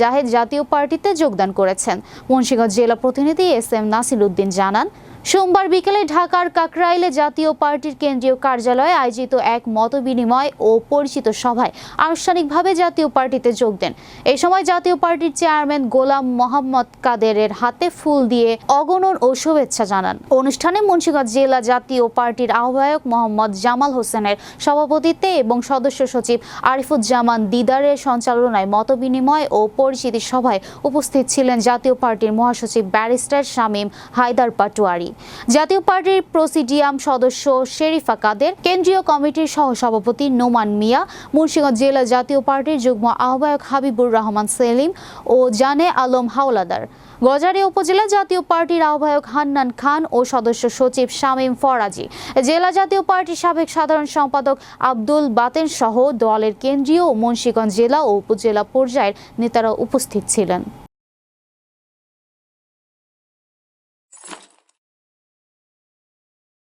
জাহেদ জাতীয় পার্টিতে যোগদান করেছেন। মুন্সিগঞ্জ জেলা প্রতিনিধি SM নাসির উদ্দিন জানান, সোমবার বিকেলে ঢাকার কাকরাইলে জাতীয় পার্টির কেন্দ্রীয় কার্যালয়ে আয়োজিত এক মতবিনিময় ও পরিচিত সভায় আনুষ্ঠানিকভাবে জাতীয় পার্টিতে যোগ দেন। এই সময় জাতীয় পার্টির চেয়ারম্যান গোলাম মোহাম্মদ কাদেরের হাতে ফুল দিয়ে অগণন ও শুভেচ্ছা জানান। অনুষ্ঠানে মুন্সিগঞ্জ জেলা জাতীয় পার্টির আহ্বায়ক মোহাম্মদ জামাল হোসেনের সভাপতিত্বে এবং সদস্য সচিব আরিফুজ্জামান দিদারের সঞ্চালনায় মতবিনিময় ও পরিচিতি সভায় উপস্থিত ছিলেন জাতীয় পার্টির মহাসচিব ব্যারিস্টার শামীম হায়দার পাটোয়ারি, জাতীয় পার্টির প্রেসিডিয়াম সদস্য শেরিফা কাদের, কেন্দ্রীয় কমিটির সহসভাপতি নোমান মিয়া, মুন্সিগঞ্জ জেলা জাতীয় পার্টির যুগ্ম আহ্বায়ক হাবিবুর রহমান সেলিম ও জানে আলম হাওলাদার, গজারিয়া উপজেলা জাতীয় পার্টির আহ্বায়ক হান্নান খান ও সদস্য সচিব শামীম ফরাজি, জেলা জাতীয় পার্টির সাবেক সাধারণ সম্পাদক আব্দুল বাতেন সহ দলের কেন্দ্রীয় ও মুন্সিগঞ্জ জেলা ও উপজেলা পর্যায়ের নেতারা উপস্থিত ছিলেন।